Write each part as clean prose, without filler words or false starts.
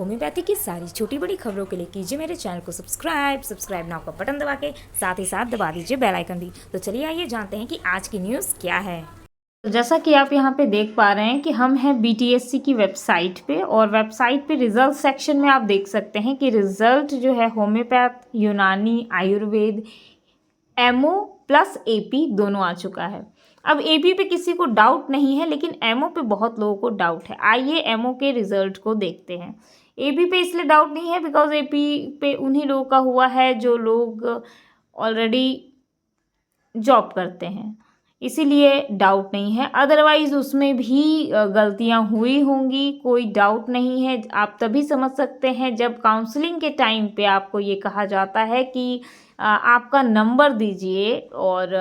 Homeopathy की सारी छोटी बड़ी खबरों के लिए कीजिए मेरे चैनल को सब्सक्राइब नाउ का बटन दबा के साथ ही साथ दबा दीजिए बेल आइकन भी। तो चलिए आइए जानते हैं कि आज की न्यूज़ क्या है। जैसा कि आप यहाँ पे देख पा रहे हैं कि हम हैं बीटीएससी की वेबसाइट पे, और वेबसाइट पे रिजल्ट सेक्शन में आप देख सकते हैं कि रिजल्ट जो है होम्योपैथ, यूनानी, आयुर्वेद, एमओ प्लस एपी दोनों आ चुका है। अब एपी पे किसी को डाउट नहीं है, लेकिन एमओ पे बहुत लोगों को डाउट है। आइए एमओ के रिजल्ट को देखते हैं। एपी पे इसलिए डाउट नहीं है बिकॉज एपी पे उन्हीं लोगों का हुआ है जो लोग ऑलरेडी जॉब करते हैं, इसीलिए डाउट नहीं है। अदरवाइज़ उसमें भी गलतियां हुई होंगी, कोई डाउट नहीं है। आप तभी समझ सकते हैं जब काउंसलिंग के टाइम पे आपको ये कहा जाता है कि आपका नंबर दीजिए और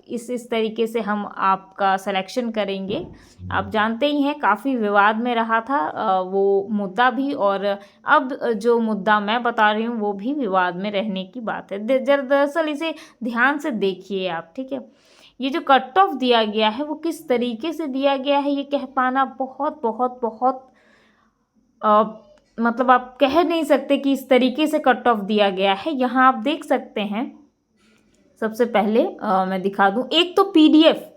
इस तरीके से हम आपका सिलेक्शन करेंगे। आप जानते ही हैं काफ़ी विवाद में रहा था वो मुद्दा भी, और अब जो मुद्दा मैं बता रही हूँ वो भी विवाद में रहने की बात है। दरअसल इसे ध्यान से देखिए आप, ठीक है। ये जो कट ऑफ दिया गया है वो किस तरीके से दिया गया है ये कह पाना बहुत बहुत बहुत मतलब आप कह नहीं सकते कि इस तरीके से कट ऑफ दिया गया है। यहाँ आप देख सकते हैं, सबसे पहले मैं दिखा दूं। एक तो पीडीएफ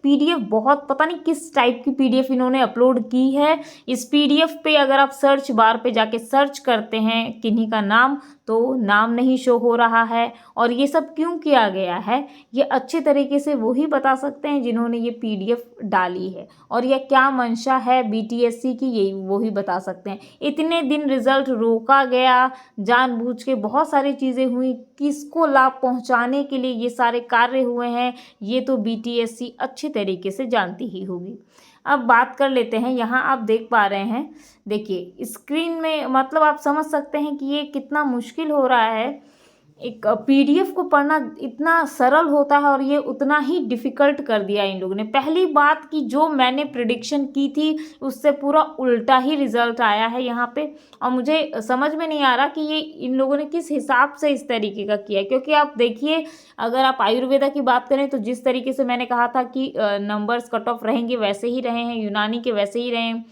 बहुत पता नहीं किस टाइप की पीडीएफ इन्होंने अपलोड की है। इस पीडीएफ पे अगर आप सर्च बार पे जाके सर्च करते हैं किन्हीं का नाम, तो नाम नहीं शो हो रहा है। और ये सब क्यों किया गया है ये अच्छे तरीके से वही बता सकते हैं जिन्होंने ये पीडीएफ डाली है, और यह क्या मंशा है बीटीएससी की यही वही बता सकते हैं। इतने दिन रिजल्ट रोका गया, जानबूझ के बहुत सारी चीज़ें हुई, किसको लाभ पहुंचाने के लिए ये सारे कार्य हुए हैं ये तो बीटीएससी अच्छी तरीके से जानती ही होगी। अब बात कर लेते हैं। यहाँ आप देख पा रहे हैं, देखिए स्क्रीन में, मतलब आप समझ सकते हैं कि ये कितना मुश्किल हो रहा है। एक पीडीएफ को पढ़ना इतना सरल होता है और ये उतना ही डिफ़िकल्ट कर दिया इन लोगों ने। पहली बात कि जो मैंने प्रिडिक्शन की थी उससे पूरा उल्टा ही रिजल्ट आया है यहाँ पे, और मुझे समझ में नहीं आ रहा कि ये इन लोगों ने किस हिसाब से इस तरीके का किया है। क्योंकि आप देखिए, अगर आप आयुर्वेदा की बात करें तो जिस तरीके से मैंने कहा था कि नंबर्स कट ऑफ रहेंगे वैसे ही रहे हैं, यूनानी के वैसे ही रहे हैं।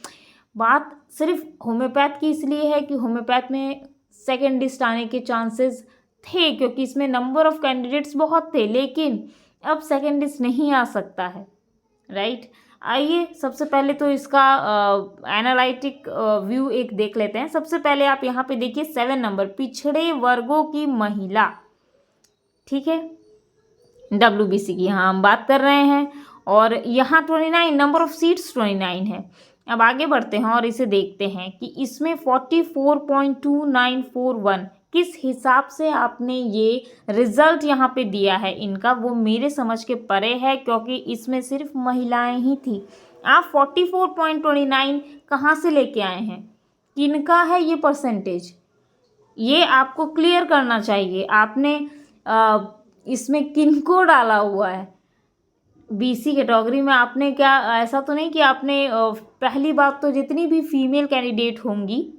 बात सिर्फ होम्योपैथ की इसलिए है कि होम्योपैथ में सेकेंड लिस्ट आने के चांसेस थे, क्योंकि इसमें नंबर ऑफ कैंडिडेट्स बहुत थे, लेकिन अब सेकेंड लिस्ट नहीं आ सकता है, राइट। आइए सबसे पहले तो इसका एनालिटिक व्यू एक देख लेते हैं। सबसे पहले आप यहाँ पे देखिए 7 नंबर, पिछड़े वर्गों की महिला, ठीक है, डब्ल्यूबीसी की यहाँ हम बात कर रहे हैं। और यहाँ 29 नंबर ऑफ सीट्स 29 है। अब आगे बढ़ते हैं और इसे देखते हैं कि इसमें 44.2941 किस हिसाब से आपने ये रिजल्ट यहाँ पे दिया है इनका, वो मेरे समझ के परे है, क्योंकि इसमें सिर्फ महिलाएं ही थी। आप 44.29 कहाँ से लेके आए हैं, किनका है ये परसेंटेज, ये आपको क्लियर करना चाहिए। आपने इसमें किनको डाला हुआ है बीसी कैटेगरी में। आपने क्या, ऐसा तो नहीं कि आपने पहली बात तो जितनी भी फीमेल कैंडिडेट होंगी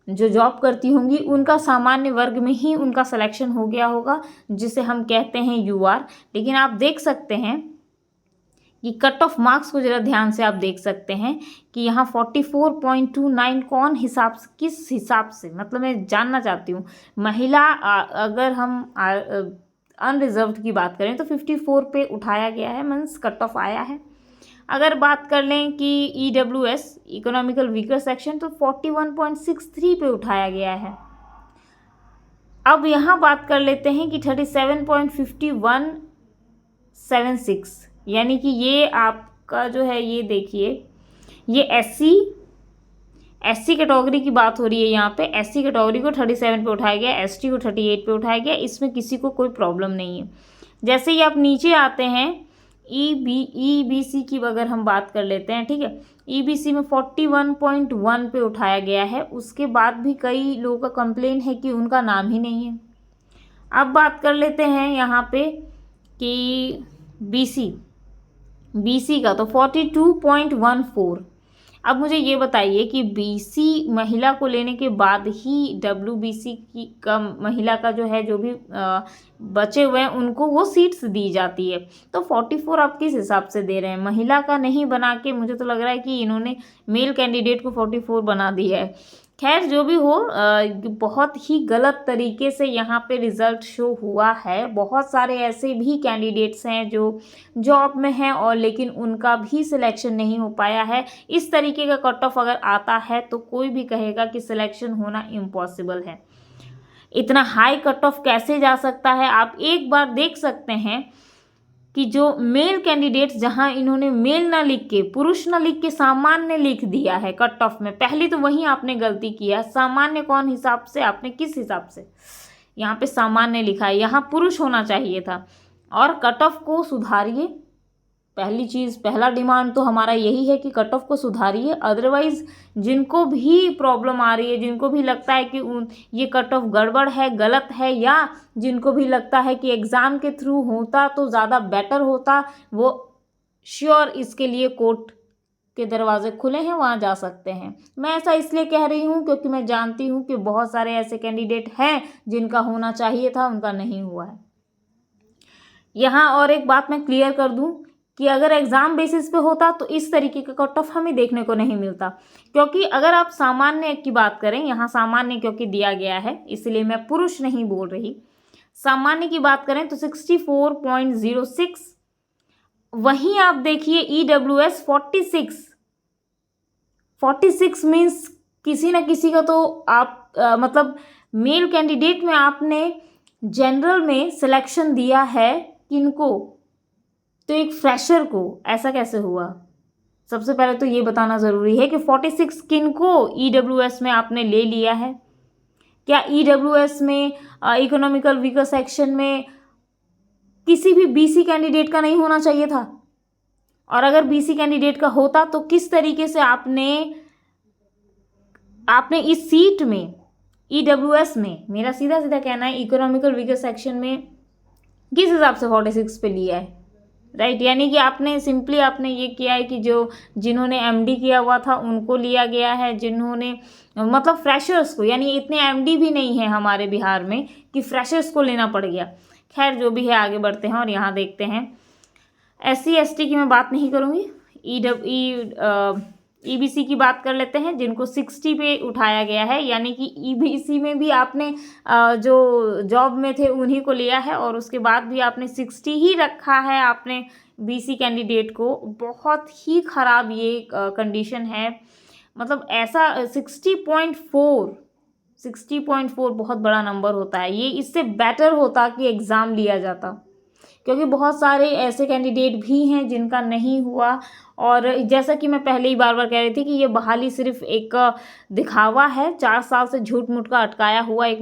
जो जॉब करती होंगी उनका सामान्य वर्ग में ही उनका सिलेक्शन हो गया होगा, जिसे हम कहते हैं यूआर। लेकिन आप देख सकते हैं कि कट ऑफ मार्क्स को ज़रा ध्यान से आप देख सकते हैं कि यहाँ 44.29 कौन हिसाब से, किस हिसाब से, मतलब मैं जानना चाहती हूँ। महिला अगर हम अनरिजर्व्ड की बात करें तो 54 पे उठाया गया है, मीन्स कट ऑफ आया है। अगर बात कर लें कि ईडब्ल्यूएस इकोनॉमिकल वीकर सेक्शन तो 41.63 पे उठाया गया है। अब यहाँ बात कर लेते हैं कि 37.5176, यानी कि ये आपका जो है, ये देखिए, ये एससी कैटेगरी की बात हो रही है। यहाँ पे एससी कैटेगरी को 37 पे उठाया गया, एसटी को 38 पे उठाया गया। इसमें किसी को कोई प्रॉब्लम नहीं है। जैसे ही आप नीचे आते हैं ईबीसी की अगर हम बात कर लेते हैं, ठीक है, ईबीसी में 41.1 पे उठाया गया है। उसके बाद भी कई लोगों का कंप्लेन है कि उनका नाम ही नहीं है। अब बात कर लेते हैं यहाँ पे कि बीसी का तो 42.14। अब मुझे ये बताइए कि बीसी महिला को लेने के बाद ही डब्ल्यूबीसी की का महिला का जो है, जो भी बचे हुए हैं उनको वो सीट्स दी जाती है, तो 44 आप किस हिसाब से दे रहे हैं, महिला का नहीं बना के। मुझे तो लग रहा है कि इन्होंने मेल कैंडिडेट को 44 बना दिया है। खैर जो भी हो, बहुत ही गलत तरीके से यहाँ पे रिज़ल्ट शो हुआ है। बहुत सारे ऐसे भी कैंडिडेट्स हैं जो जॉब में हैं और लेकिन उनका भी सिलेक्शन नहीं हो पाया है। इस तरीके का कट ऑफ अगर आता है तो कोई भी कहेगा कि सिलेक्शन होना इम्पॉसिबल है। इतना हाई कट ऑफ कैसे जा सकता है? आप एक बार देख सकते हैं कि जो मेल कैंडिडेट्स, जहां इन्होंने मेल ना लिख के, पुरुष ना लिख के सामान्य लिख दिया है कट ऑफ में, पहली तो वहीं आपने गलती किया। सामान्य कौन हिसाब से, आपने किस हिसाब से यहाँ पे सामान्य लिखा है? यहाँ पुरुष होना चाहिए था। और कट ऑफ को सुधारिए। पहली चीज़, पहला डिमांड तो हमारा यही है कि कट ऑफ को सुधारिए। अदरवाइज जिनको भी प्रॉब्लम आ रही है, जिनको भी लगता है कि ये कट ऑफ गड़बड़ है, गलत है, या जिनको भी लगता है कि एग्ज़ाम के थ्रू होता तो ज़्यादा बेटर होता, वो श्योर इसके लिए कोर्ट के दरवाजे खुले हैं, वहाँ जा सकते हैं। मैं ऐसा इसलिए कह रही हूँ क्योंकि मैं जानती हूँ कि बहुत सारे ऐसे कैंडिडेट हैं जिनका होना चाहिए था, उनका नहीं हुआ है। यहाँ और एक बात मैं क्लियर कर दूँ कि अगर एग्ज़ाम बेसिस पे होता तो इस तरीके का कट ऑफ हमें देखने को नहीं मिलता। क्योंकि अगर आप सामान्य की बात करें, यहाँ सामान्य क्योंकि दिया गया है इसलिए मैं पुरुष नहीं बोल रही, सामान्य की बात करें तो 64.06। वहीं आप देखिए EWS 46 मीन्स किसी ना किसी का तो आप मतलब मेल कैंडिडेट में आपने जनरल में सिलेक्शन दिया है। किनको? तो एक फ्रेशर को। ऐसा कैसे हुआ? सबसे पहले तो ये बताना ज़रूरी है कि 46 किनको EWS में आपने ले लिया है। क्या EWS में इकोनॉमिकल वीकर सेक्शन में किसी भी BC कैंडिडेट का नहीं होना चाहिए था? और अगर BC कैंडिडेट का होता तो किस तरीके से आपने इस सीट में EWS में, मेरा सीधा सीधा कहना है, इकोनॉमिकल वीकर सेक्शन में किस हिसाब से 46 पे लिया है? राइट, यानी कि आपने सिंपली आपने ये किया है कि जिन्होंने MD किया हुआ था उनको लिया गया है, जिन्होंने मतलब फ्रेशर्स को, यानी इतने MD भी नहीं है हमारे बिहार में कि फ्रेशर्स को लेना पड़ गया। खैर जो भी है, आगे बढ़ते हैं और यहाँ देखते हैं। SC ST की मैं बात नहीं करूँगी, EBC की बात कर लेते हैं, जिनको 60 पे उठाया गया है। यानी कि EBC में भी आपने जो जॉब में थे उन्हीं को लिया है और उसके बाद भी आपने 60 ही रखा है आपने BC कैंडिडेट को। बहुत ही ख़राब ये कंडीशन है। मतलब ऐसा 60.4 बहुत बड़ा नंबर होता है। ये इससे बेटर होता कि एग्ज़ाम लिया जाता, क्योंकि बहुत सारे ऐसे कैंडिडेट भी हैं जिनका नहीं हुआ। और जैसा कि मैं पहले ही बार बार कह रही थी कि ये बहाली सिर्फ एक दिखावा है, 4 साल से झूठ मूठ का अटकाया हुआ एक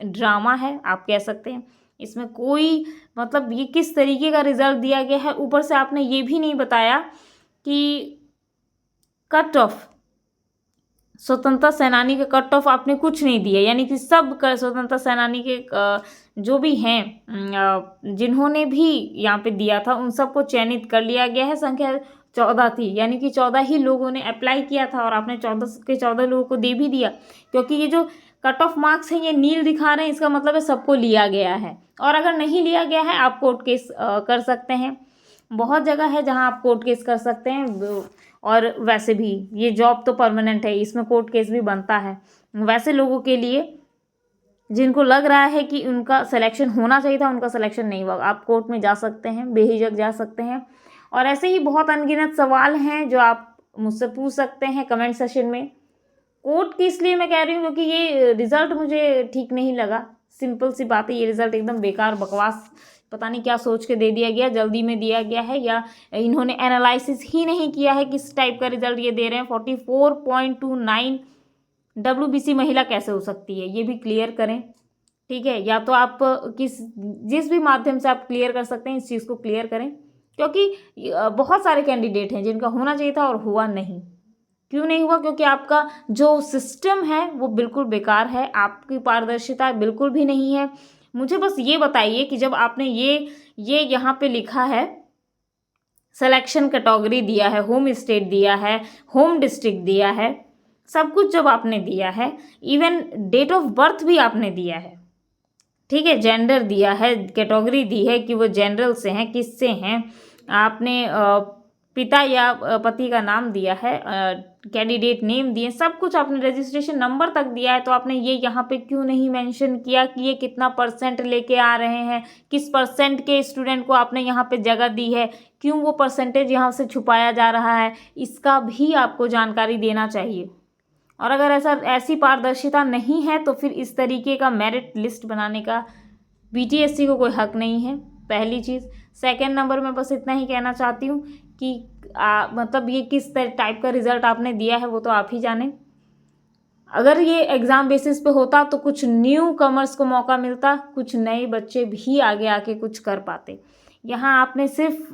ड्रामा है, आप कह सकते हैं। इसमें कोई मतलब ये किस तरीके का रिजल्ट दिया गया है। ऊपर से आपने ये भी नहीं बताया कि कट ऑफ, स्वतंत्रता सेनानी के कट ऑफ आपने कुछ नहीं दिया। यानी कि सब स्वतंत्रता सेनानी के जो भी हैं जिन्होंने भी यहाँ पे दिया था उन सबको चयनित कर लिया गया है। संख्या 14 थी, यानी कि 14 ही लोगों ने अप्लाई किया था और आपने 14 के 14 लोगों को दे भी दिया। क्योंकि ये जो कट ऑफ मार्क्स हैं ये नील दिखा रहे हैं, इसका मतलब है सबको लिया गया है। और अगर नहीं लिया गया है आप कोर्ट केस कर सकते हैं। बहुत जगह है जहाँ आप कोर्ट केस कर सकते हैं। और वैसे भी ये जॉब तो परमानेंट है, इसमें कोर्ट केस भी बनता है। वैसे लोगों के लिए जिनको लग रहा है कि उनका सिलेक्शन होना चाहिए था, उनका सिलेक्शन नहीं हुआ, आप कोर्ट में जा सकते हैं, बेहिचक जा सकते हैं। और ऐसे ही बहुत अनगिनत सवाल हैं जो आप मुझसे पूछ सकते हैं कमेंट सेशन में। कोर्ट की इसलिए मैं कह रही हूँ क्योंकि ये रिज़ल्ट मुझे ठीक नहीं लगा। सिंपल सी बात है, ये रिज़ल्ट एकदम बेकार बकवास, पता नहीं क्या सोच के दे दिया गया, जल्दी में दिया गया है, या इन्होंने एनालिसिस ही नहीं किया है किस टाइप का रिजल्ट ये दे रहे हैं। 44.29 WBC महिला कैसे हो सकती है, ये भी क्लियर करें। ठीक है, या तो आप जिस भी माध्यम से आप क्लियर कर सकते हैं इस चीज़ को क्लियर करें। क्योंकि बहुत सारे कैंडिडेट हैं जिनका होना चाहिए था और हुआ नहीं। क्यों नहीं हुआ? क्योंकि आपका जो सिस्टम है वो बिल्कुल बेकार है, आपकी पारदर्शिता बिल्कुल भी नहीं है। मुझे बस ये बताइए कि जब आपने ये यहाँ पे लिखा है, सिलेक्शन कैटेगरी दिया है, होम स्टेट दिया है, होम डिस्ट्रिक्ट दिया है, सब कुछ जब आपने दिया है, इवन डेट ऑफ बर्थ भी आपने दिया है, ठीक है, जेंडर दिया है, कैटेगरी दी है कि वो जनरल से हैं, किससे हैं, आपने पिता या पति का नाम दिया है, कैंडिडेट नेम दिए, सब कुछ आपने, रजिस्ट्रेशन नंबर तक दिया है, तो आपने ये यहाँ पे क्यों नहीं मेंशन किया कि ये कितना परसेंट लेके आ रहे हैं, किस परसेंट के स्टूडेंट को आपने यहाँ पे जगह दी है, क्यों वो परसेंटेज यहाँ से छुपाया जा रहा है, इसका भी आपको जानकारी देना चाहिए। और अगर ऐसी पारदर्शिता नहीं है तो फिर इस तरीके का मेरिट लिस्ट बनाने का बीटीएससी को कोई हक नहीं है, पहली चीज़। सेकंड नंबर में बस इतना ही कहना चाहती हूँ कि मतलब ये किस टाइप का रिजल्ट आपने दिया है वो तो आप ही जाने। अगर ये एग्ज़ाम बेसिस पे होता तो कुछ न्यू कमर्स को मौका मिलता, कुछ नए बच्चे भी आगे आके कुछ कर पाते। यहाँ आपने सिर्फ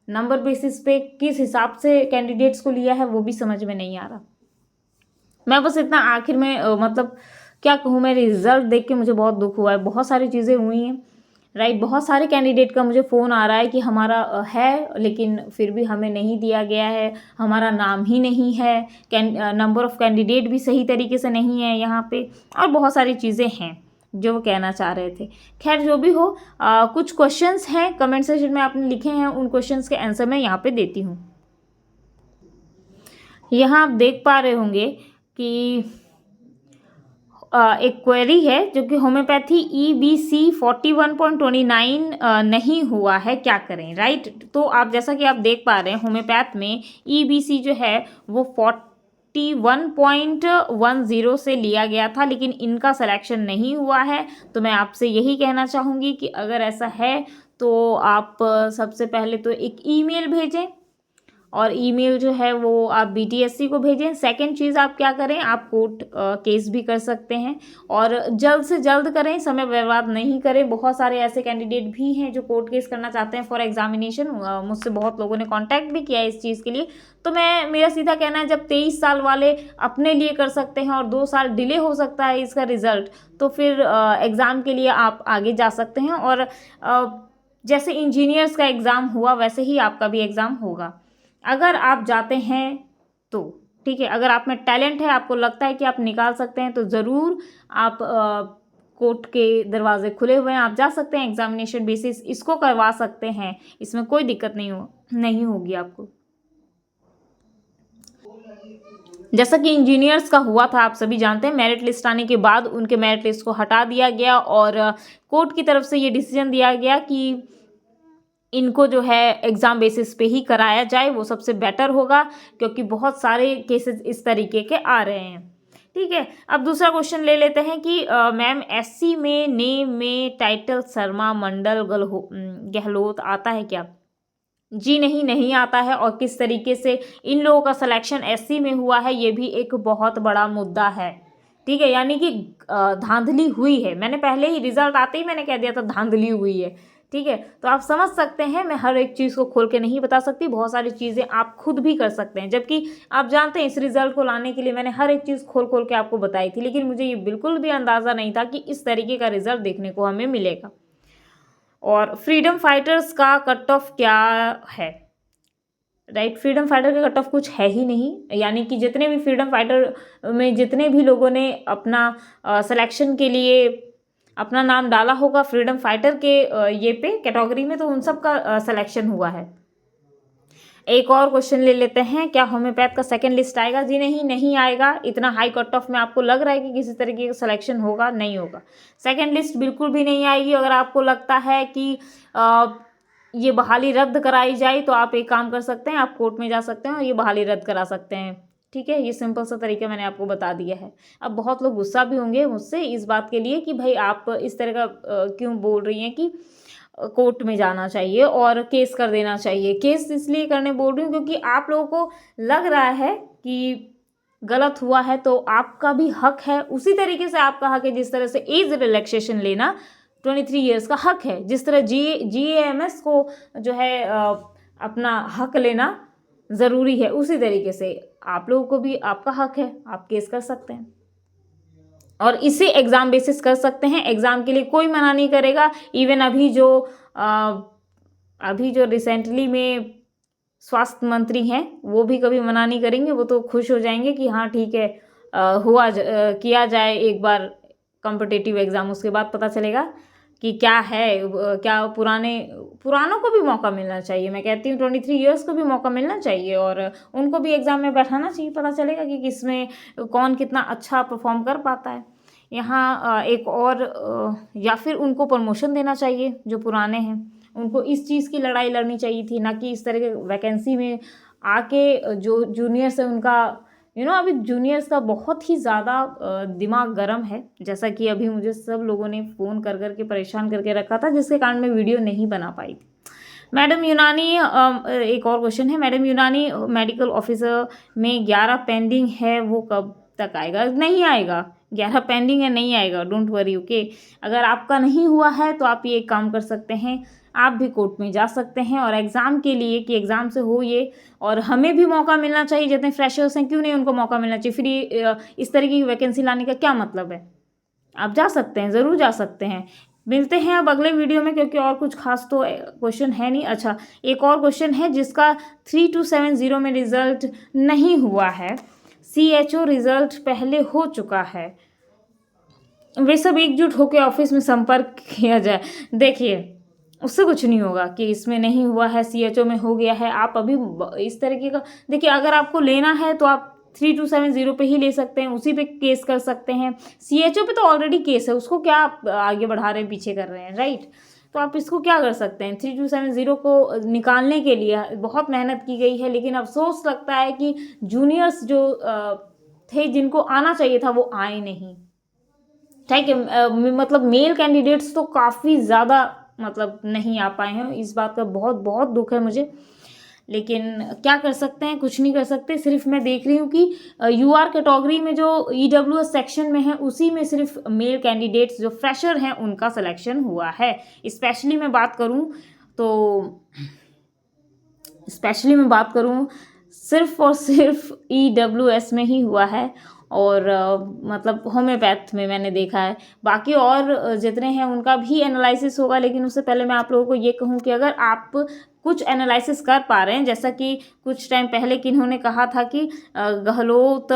नंबर बेसिस पे किस हिसाब से कैंडिडेट्स को लिया है वो भी समझ में नहीं आ रहा। मैं बस इतना आखिर में मतलब क्या कहूँ, मेरे रिज़ल्ट देख के मुझे बहुत दुख हुआ है। बहुत सारी चीज़ें हुई हैं, राइट। बहुत सारे कैंडिडेट का मुझे फ़ोन आ रहा है कि हमारा है लेकिन फिर भी हमें नहीं दिया गया है, हमारा नाम ही नहीं है, नंबर ऑफ़ कैंडिडेट भी सही तरीके से नहीं है यहाँ पे, और बहुत सारी चीज़ें हैं जो वो कहना चाह रहे थे। खैर जो भी हो, कुछ क्वेश्चंस हैं कमेंट सेक्शन में आपने लिखे हैं, उन क्वेश्चंस के आंसर मैं यहाँ पे देती हूँ। यहाँ आप देख पा रहे होंगे कि एक क्वेरी है जो कि होम्योपैथी EBC 41.29 नहीं हुआ है, क्या करें, राइट। तो आप जैसा कि आप देख पा रहे हैं होम्योपैथ में EBC जो है वो 41.10 से लिया गया था, लेकिन इनका सिलेक्शन नहीं हुआ है। तो मैं आपसे यही कहना चाहूँगी कि अगर ऐसा है तो आप सबसे पहले तो एक ईमेल भेजें, और ईमेल जो है वो आप बीटीएससी को भेजें। सेकंड चीज़ आप क्या करें, आप कोर्ट केस भी कर सकते हैं, और जल्द से जल्द करें, समय बर्बाद नहीं करें। बहुत सारे ऐसे कैंडिडेट भी हैं जो कोर्ट केस करना चाहते हैं फॉर एग्जामिनेशन। मुझसे बहुत लोगों ने कांटेक्ट भी किया है इस चीज़ के लिए। तो मेरा सीधा कहना है, जब 23 साल वाले अपने लिए कर सकते हैं और 2 साल डिले हो सकता है इसका रिज़ल्ट, तो फिर एग्ज़ाम के लिए आप आगे जा सकते हैं। और जैसे इंजीनियर्स का एग्ज़ाम हुआ वैसे ही आपका भी एग्ज़ाम होगा, अगर आप जाते हैं तो, ठीक है। अगर आप में टैलेंट है, आपको लगता है कि आप निकाल सकते हैं, तो ज़रूर आप कोर्ट के दरवाजे खुले हुए हैं, आप जा सकते हैं, एग्जामिनेशन बेसिस इसको करवा सकते हैं, इसमें कोई दिक्कत नहीं होगी आपको। जैसा कि इंजीनियर्स का हुआ था, आप सभी जानते हैं, मेरिट लिस्ट आने के बाद उनके मेरिट लिस्ट को हटा दिया गया और कोर्ट की तरफ से ये डिसीजन दिया गया कि इनको जो है एग्ज़ाम बेसिस पे ही कराया जाए, वो सबसे बेटर होगा, क्योंकि बहुत सारे केसेस इस तरीके के आ रहे हैं, ठीक है। अब दूसरा क्वेश्चन ले लेते हैं कि मैम SC में नेम में टाइटल शर्मा मंडल गहलोत आता है क्या? जी नहीं आता है। और किस तरीके से इन लोगों का सिलेक्शन SC में हुआ है, ये भी एक बहुत बड़ा मुद्दा है, ठीक है। यानी कि धांधली हुई है। मैंने पहले ही रिजल्ट आते ही मैंने कह दिया था धांधली हुई है, ठीक है। तो आप समझ सकते हैं, मैं हर एक चीज़ को खोल के नहीं बता सकती, बहुत सारी चीज़ें आप खुद भी कर सकते हैं। जबकि आप जानते हैं इस रिज़ल्ट को लाने के लिए मैंने हर एक चीज़ खोल के आपको बताई थी, लेकिन मुझे ये बिल्कुल भी अंदाज़ा नहीं था कि इस तरीके का रिज़ल्ट देखने को हमें मिलेगा। और फ्रीडम फाइटर्स का कट ऑफ क्या है, राइट। फ्रीडम फाइटर का कट ऑफ कुछ है ही नहीं, यानी कि जितने भी फ्रीडम फाइटर में जितने भी लोगों ने अपना सिलेक्शन के लिए अपना नाम डाला होगा फ्रीडम फाइटर के ये पे कैटेगरी में, तो उन सब का सिलेक्शन हुआ है। एक और क्वेश्चन ले लेते हैं, क्या होम्योपैथ का सेकंड लिस्ट आएगा? जी नहीं आएगा। इतना हाई कट ऑफ में आपको लग रहा है कि किसी तरीके का सिलेक्शन होगा, नहीं होगा। सेकंड लिस्ट बिल्कुल भी नहीं आएगी। अगर आपको लगता है कि ये बहाली रद्द कराई जाए, तो आप एक काम कर सकते हैं, आप कोर्ट में जा सकते हैं और ये बहाली रद्द करा सकते हैं, ठीक है। ये सिंपल सा तरीका मैंने आपको बता दिया है। अब बहुत लोग गुस्सा भी होंगे मुझसे इस बात के लिए कि भाई आप इस तरह का क्यों बोल रही हैं कि कोर्ट में जाना चाहिए और केस कर देना चाहिए। केस इसलिए करने बोल रही हूँ क्योंकि आप लोगों को लग रहा है कि गलत हुआ है, तो आपका भी हक है, उसी तरीके से आपका हक है जिस तरह से एज रिलैक्सेशन लेना 23 ईयर्स का हक है, जिस तरह GAMS को जो है अपना हक लेना ज़रूरी है, उसी तरीके से आप लोगों को भी आपका हक है, आप केस कर सकते हैं और इसे एग्ज़ाम बेसिस कर सकते हैं। एग्ज़ाम के लिए कोई मना नहीं करेगा। इवन अभी जो रिसेंटली में स्वास्थ्य मंत्री हैं वो भी कभी मना नहीं करेंगे, वो तो खुश हो जाएंगे कि हाँ ठीक है किया जाए एक बार कॉम्पिटिटिव एग्ज़ाम, उसके बाद पता चलेगा कि क्या है, क्या पुरानों को भी मौका मिलना चाहिए। मैं कहती हूँ 23 ईयर्स को भी मौका मिलना चाहिए और उनको भी एग्ज़ाम में बैठाना चाहिए, पता चलेगा कि किसमें कौन कितना अच्छा परफॉर्म कर पाता है। यहाँ एक और या फिर उनको प्रमोशन देना चाहिए जो पुराने हैं, उनको इस चीज़ की लड़ाई लड़नी चाहिए थी, ना कि इस तरह के वैकेंसी में आके जो जूनियर्स है उनका अभी जूनियर्स का बहुत ही ज़्यादा दिमाग गर्म है, जैसा कि अभी मुझे सब लोगों ने फ़ोन कर कर के परेशान करके रखा था, जिसके कारण मैं वीडियो नहीं बना पाई थी। मैडम यूनानी एक और क्वेश्चन है, मैडम यूनानी मेडिकल ऑफिसर में 11 पेंडिंग है, वो कब तक आएगा? नहीं आएगा, 11 पेंडिंग है, नहीं आएगा, डोंट वरी, ओके। अगर आपका नहीं हुआ है तो आप ये एक काम कर सकते हैं, आप भी कोर्ट में जा सकते हैं और एग्ज़ाम के लिए कि एग्ज़ाम से हो ये, और हमें भी मौका मिलना चाहिए, जितने फ्रेशर्स हैं क्यों नहीं उनको मौका मिलना चाहिए। फिर ये इस तरीके की वैकेंसी लाने का क्या मतलब है? आप जा सकते हैं, ज़रूर जा सकते हैं। मिलते हैं अब अगले वीडियो में, क्योंकि और कुछ खास तो क्वेश्चन है नहीं। अच्छा, एक और क्वेश्चन है जिसका 3270 में रिजल्ट नहीं हुआ है, CHO रिजल्ट पहले हो चुका है, वे सब एकजुट होकर ऑफिस में संपर्क किया जाए। देखिए, उससे कुछ नहीं होगा कि इसमें नहीं हुआ है, CHO में हो गया है। आप अभी इस तरीके का देखिए, अगर आपको लेना है तो आप 3270 पे ही ले सकते हैं, उसी पे केस कर सकते हैं। CHO पे तो ऑलरेडी केस है, उसको क्या आप आगे बढ़ा रहे हैं, पीछे कर रहे हैं, राइट? तो आप इसको क्या कर सकते हैं, 3270 को निकालने के लिए बहुत मेहनत की गई है, लेकिन अफसोस लगता है कि जूनियर्स जो थे, जिनको आना चाहिए था, वो आए नहीं। ठीक है, मतलब मेल कैंडिडेट्स तो काफ़ी ज़्यादा मतलब नहीं आ पाए हैं, इस बात का बहुत बहुत दुख है मुझे, लेकिन क्या कर सकते हैं, कुछ नहीं कर सकते। सिर्फ मैं देख रही हूँ कि UR कैटेगरी में जो EWS सेक्शन में है, उसी में सिर्फ मेल कैंडिडेट्स जो फ्रेशर हैं उनका सिलेक्शन हुआ है। स्पेशली मैं बात करूँ सिर्फ और सिर्फ EWS में ही हुआ है, और मतलब होम्योपैथ में मैंने देखा है। बाकी और जितने हैं उनका भी एनालिसिस होगा, लेकिन उससे पहले मैं आप लोगों को ये कहूँ कि अगर आप कुछ एनालिसिस कर पा रहे हैं, जैसा कि कुछ टाइम पहले किन्होंने कहा था कि गहलोत,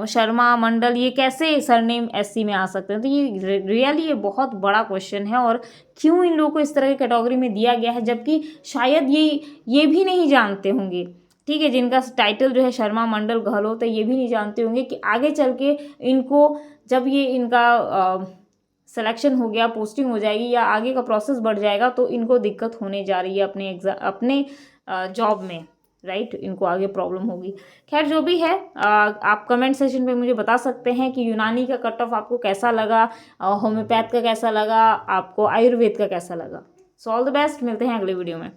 शर्मा, मंडल, ये कैसे सरनेम SC में आ सकते हैं, तो ये रियली ये बहुत बड़ा क्वेश्चन है। और क्यों इन लोगों को इस तरह की कैटेगरी में दिया गया है, जबकि शायद ये भी नहीं जानते होंगे, ठीक है, जिनका टाइटल जो है शर्मा, मंडल, गहलोत है, ये भी नहीं जानते होंगे कि आगे चल के इनको जब ये इनका सिलेक्शन हो गया, पोस्टिंग हो जाएगी या आगे का प्रोसेस बढ़ जाएगा, तो इनको दिक्कत होने जा रही है अपने जॉब में, राइट? इनको आगे प्रॉब्लम होगी। खैर, जो भी है, आप कमेंट सेशन पे मुझे बता सकते हैं कि यूनानी का कट ऑफ आपको कैसा लगा, होम्योपैथ का कैसा लगा, आपको आयुर्वेद का कैसा लगा। सो ऑल द बेस्ट, मिलते हैं अगले वीडियो में।